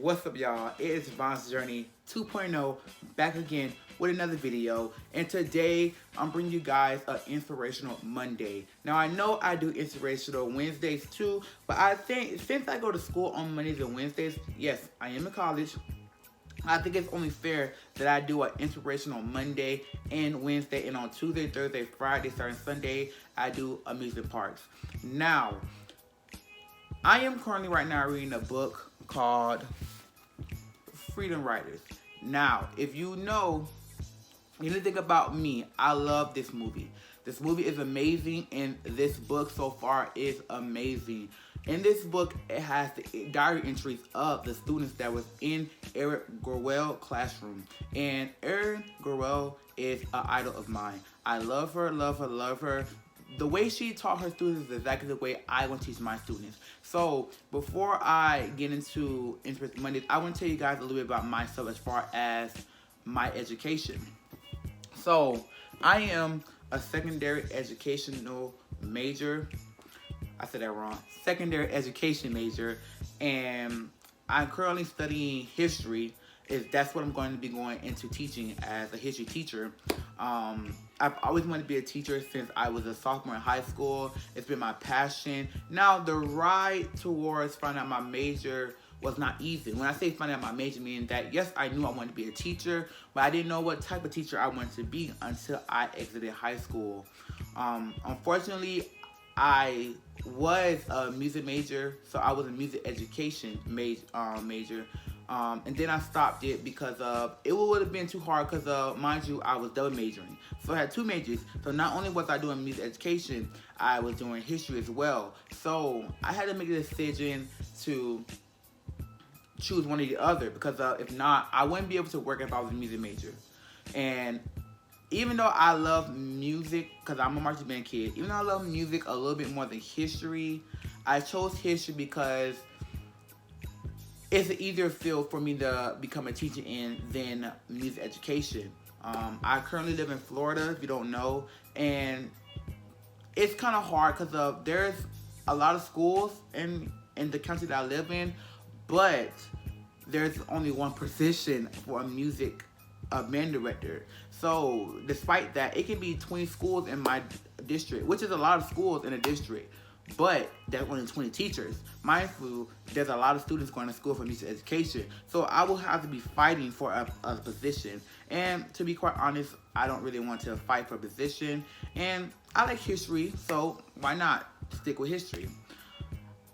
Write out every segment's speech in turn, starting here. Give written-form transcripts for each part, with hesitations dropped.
What's up, y'all? It is Von's Journey 2.0 back again with another video. And today I'm bringing you guys an inspirational Monday. Now I know I do inspirational Wednesdays too, but I think since I go to school on Mondays and Wednesdays, yes, I am in college. I think it's only fair that I do an inspirational Monday and Wednesday, and on Tuesday, Thursday, Friday, Saturday, Sunday, I do amusement parks. Now, I am currently right now reading a book called Freedom Writers. Now, if you know anything about me, I love this movie. This movie is amazing, and this book so far is amazing. In this book, it has the diary entries of the students that was in Eric Gorwell's classroom. And Erin Gorwell is an idol of mine. I love her, love her, love her. The way she taught her students is exactly the way I want to teach my students. So before I get into Interest Mondays, I want to tell you guys a little bit about myself as far as my education. So I am a secondary educational major. I said that wrong. Secondary education major, and I'm currently studying history. That's what I'm going to be going into teaching as a history teacher. I've always wanted to be a teacher since I was a sophomore in high school. It's been my passion. Now, the ride towards finding out my major was not easy. When I say finding out my major, meaning that, yes, I knew I wanted to be a teacher, but I didn't know what type of teacher I wanted to be until I exited high school. Unfortunately, I was a music major, so I was a music education major. And then I stopped it because it would have been too hard because, mind you, I was double majoring. So I had two majors. So not only was I doing music education, I was doing history as well. So I had to make a decision to choose one or the other because if not, I wouldn't be able to work if I was a music major. And even though I love music, because I'm a marching band kid, even though I love music a little bit more than history, I chose history because it's an easier field for me to become a teacher in than music education. I currently live in Florida, if you don't know, and it's kind of hard because there's a lot of schools in the country that I live in, but there's only one position for a band director. So despite that, it can be 20 schools in my district, which is a lot of schools in a district, but there's only 20 teachers. Mindful, there's a lot of students going to school for music education. So I will have to be fighting for a position. And to be quite honest, I don't really want to fight for a position. And I like history, so why not stick with history?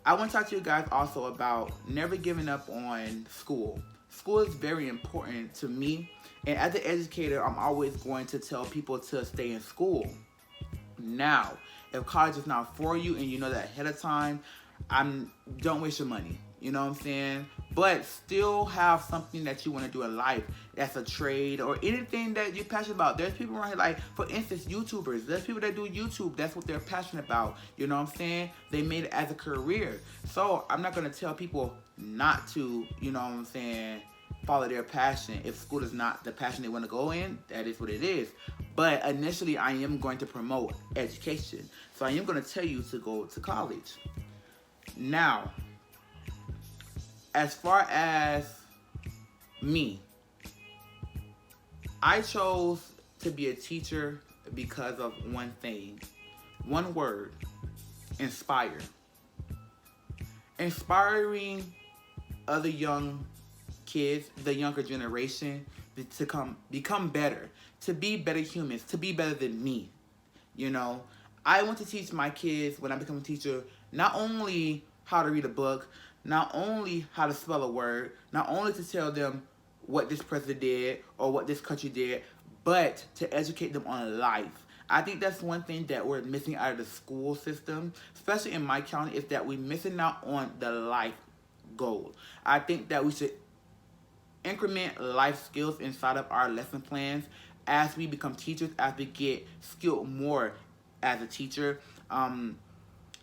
I want to talk to you guys also about never giving up on school. School is very important to me. And as an educator, I'm always going to tell people to stay in school. Now, if college is not for you and you know that ahead of time, don't waste your money. You know what I'm saying? But still have something that you want to do in life. That's a trade or anything that you're passionate about. There's people around here, like, for instance, YouTubers. There's people that do YouTube. That's what they're passionate about. You know what I'm saying? They made it as a career. So I'm not going to tell people not to, you know what I'm saying, follow their passion. If school is not the passion they want to go in, that is what it is. But initially, I am going to promote education. So I am going to tell you to go to college. Now, as far as me, I chose to be a teacher because of one thing. One word: inspire. Inspiring other young kids, the younger generation, to become better, to be better humans, to be better than me. You know, I want to teach my kids when I become a teacher not only how to read a book, not only how to spell a word, not only to tell them what this president did or what this country did, but to educate them on life. I think that's one thing that we're missing out of the school system, especially in my county, is that we're missing out on the life goal. I think that we should increment life skills inside of our lesson plans as we become teachers, as we get skilled more as a teacher.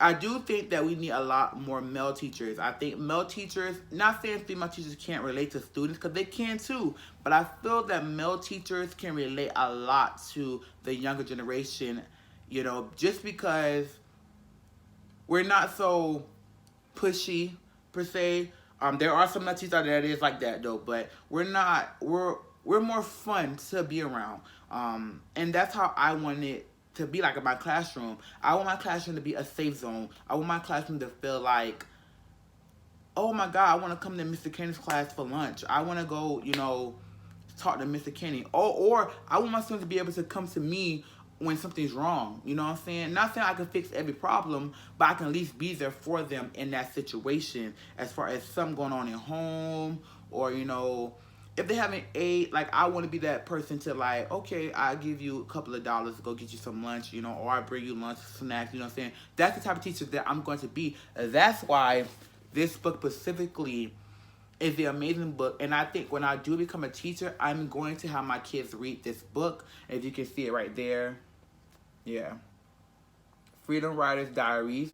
I do think that we need a lot more male teachers. I think male teachers, not saying female teachers can't relate to students, because they can too, but I feel that male teachers can relate a lot to the younger generation, you know, just because we're not so pushy per se. There are some teachers out there that is like that though, but we're not. We're more fun to be around. And that's how I want it to be like in my classroom. I want my classroom to be a safe zone. I want my classroom to feel like, oh my God, I want to come to Mr. Kenny's class for lunch. I want to go, talk to Mr. Kenny. Or I want my students to be able to come to me when something's wrong. You know what I'm saying? Not saying I can fix every problem, but I can at least be there for them in that situation as far as something going on at home or, if they haven't ate, like I want to be that person to like, okay, I give you a couple of dollars to go get you some lunch, or I bring you lunch, snacks, you know what I'm saying? That's the type of teacher that I'm going to be. That's why this book specifically is the amazing book. And I think when I do become a teacher, I'm going to have my kids read this book. If you can see it right there. Yeah. Freedom Writer's Diaries.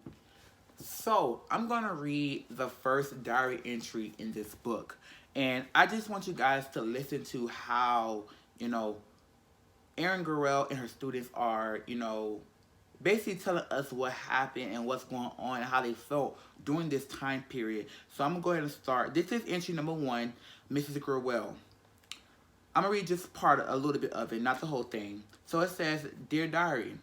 So, I'm going to read the first diary entry in this book. And I just want you guys to listen to how, Erin Gurrell and her students are, basically telling us what happened and what's going on and how they felt during this time period. So I'm going to go ahead and start. This is entry number 1, Mrs. Gurrell. I'm going to read just a little bit of it, not the whole thing. So it says, Dear Diary,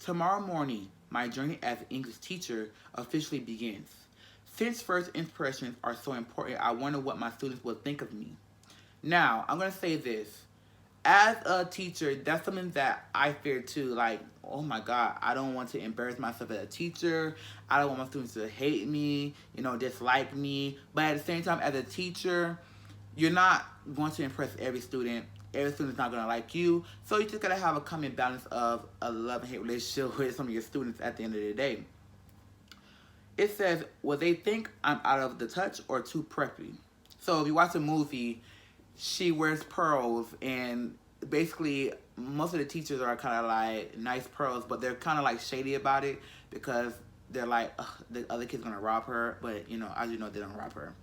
tomorrow morning, my journey as an English teacher officially begins. Since first impressions are so important, I wonder what my students will think of me. Now, I'm going to say this. As a teacher, that's something that I fear too. Like, oh my God, I don't want to embarrass myself as a teacher. I don't want my students to hate me, dislike me. But at the same time, as a teacher, you're not going to impress every student. Every student's not going to like you. So you just got to have a common balance of a love and hate relationship with some of your students at the end of the day. It says, will they think I'm out of the touch or too preppy? So if you watch a movie, she wears pearls, and basically most of the teachers are kind of like nice pearls, but they're kind of like shady about it because they're like, the other kid's gonna rob her, but as you know, they don't rob her.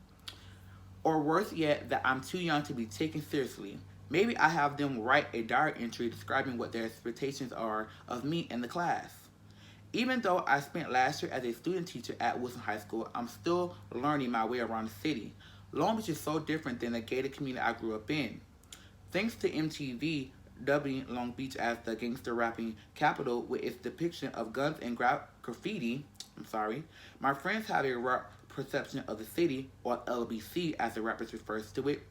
Or worse yet, that I'm too young to be taken seriously. Maybe I have them write a diary entry describing what their expectations are of me in the class. Even though I spent last year as a student teacher at Wilson High School, I'm still learning my way around the city. Long Beach is so different than the gated community I grew up in. Thanks to MTV dubbing Long Beach as the gangster rapping capital with its depiction of guns and graffiti, my friends have a rough perception of the city, or LBC as the rappers refers to it.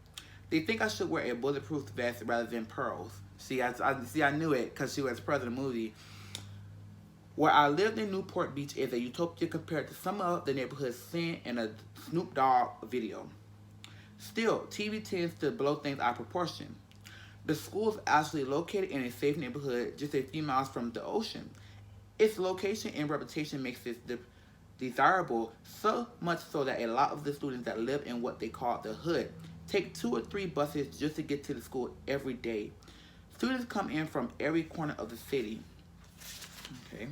They think I should wear a bulletproof vest rather than pearls. I knew it because she was pearls in the movie. Where I lived in Newport Beach is a utopia compared to some of the neighborhoods seen in a Snoop Dogg video. Still, TV tends to blow things out of proportion. The school is actually located in a safe neighborhood just a few miles from the ocean. Its location and reputation makes it desirable, so much so that a lot of the students that live in what they call the hood take 2 or 3 buses just to get to the school every day. Students come in from every corner of the city. Okay.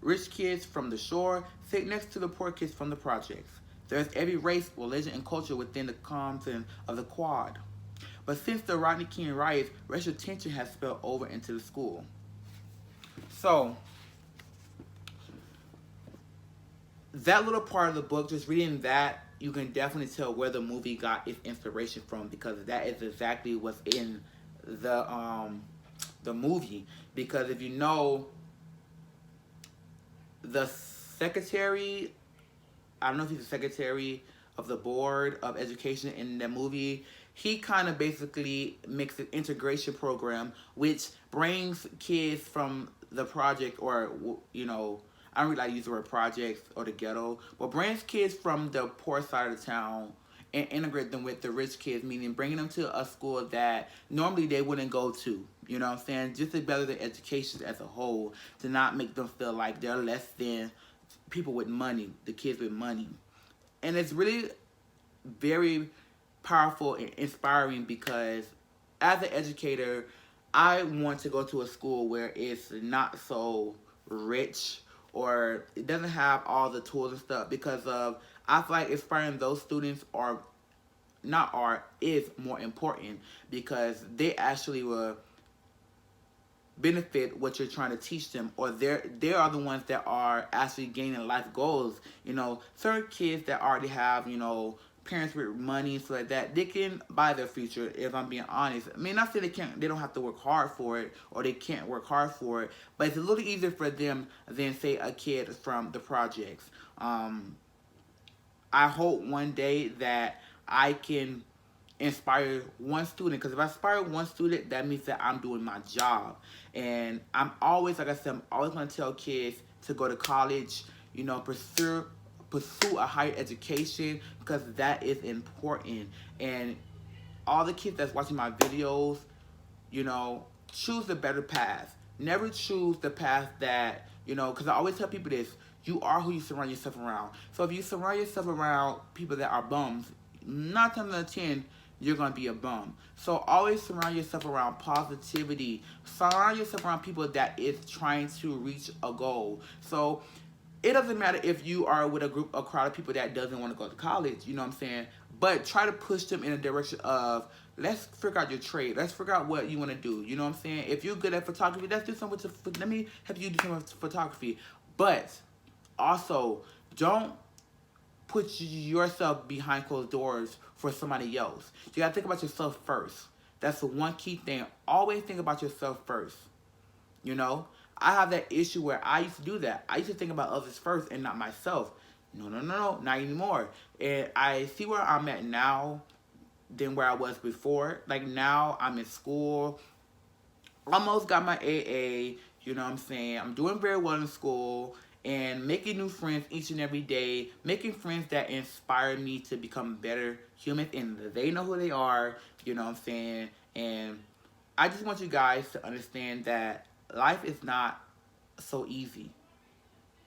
Rich kids from the shore sit next to the poor kids from the projects. There's every race, religion, and culture within the confines of the quad. But since the Rodney King riots, racial tension has spilled over into the school. So, that little part of the book, just reading that, you can definitely tell where the movie got its inspiration from, because that is exactly what's in the movie. Because if you know, the secretary, I don't know if he's the secretary of the board of education in the movie, he kind of basically makes an integration program which brings kids from the project, or I don't really like to use the word projects or the ghetto, but brings kids from the poor side of the town and integrate them with the rich kids, meaning bringing them to a school that normally they wouldn't go to. You know what I'm saying? Just to better their education as a whole, to not make them feel like they're less than people with money, the kids with money. And it's really very powerful and inspiring, because as an educator, I want to go to a school where it's not so rich, or it doesn't have all the tools and stuff, because I feel like inspiring those students is more important, because they actually will benefit what you're trying to teach them, or they are the ones that are actually gaining life goals. Certain kids that already have, parents with money and stuff like that, they can buy their future, if I'm being honest. I mean, not saying they don't have to work hard for it, or they can't work hard for it, but it's a little easier for them than, say, a kid from the projects. I hope one day that I can inspire one student, because if I inspire one student, that means that I'm doing my job. And I'm always, like I said, I'm always going to tell kids to go to college, pursue a higher education, because that is important. And all the kids that's watching my videos, choose the better path. Never choose the path that, because I always tell people this: you are who you surround yourself around. So if you surround yourself around people that are bums, 9 times out of 10, you're going to be a bum. So always surround yourself around positivity. Surround yourself around people that is trying to reach a goal. So it doesn't matter if you are with a crowd of people that doesn't want to go to college, you know what I'm saying? But try to push them in a direction of, let's figure out your trade. Let's figure out what you want to do. You know what I'm saying? If you're good at photography, let's do something let me help you do some photography. But also, don't put yourself behind closed doors for somebody else. You gotta think about yourself first. That's the one key thing. Always think about yourself first. I have that issue where I used to do that. I used to think about others first and not myself. No, not anymore. And I see where I'm at now than where I was before. Like, now I'm in school, almost got my AA, you know what I'm saying? I'm doing very well in school and making new friends each and every day, making friends that inspire me to become better humans, and they know who they are, you know what I'm saying? And I just want you guys to understand that life is not so easy.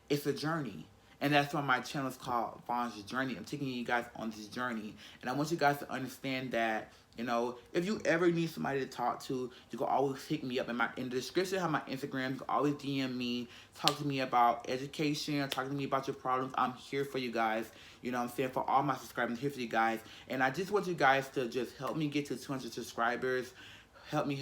It's a journey. And that's why my channel is called Vaughn's Journey. I'm taking you guys on this journey. And I want you guys to understand that, if you ever need somebody to talk to, you can always hit me up. In the description, I have my Instagram. You can always DM me, talk to me about education, talk to me about your problems. I'm here for you guys. You know what I'm saying? For all my subscribers, I'm here for you guys. And I just want you guys to just help me get to 200 subscribers. Help me.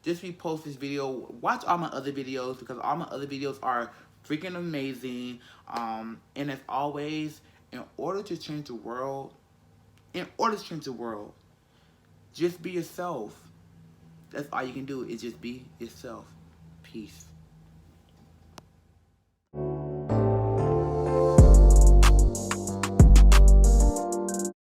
Just repost this video. Watch all my other videos, because all my other videos are freaking amazing. And as always, in order to change the world, just be yourself. That's all you can do, is just be yourself. Peace.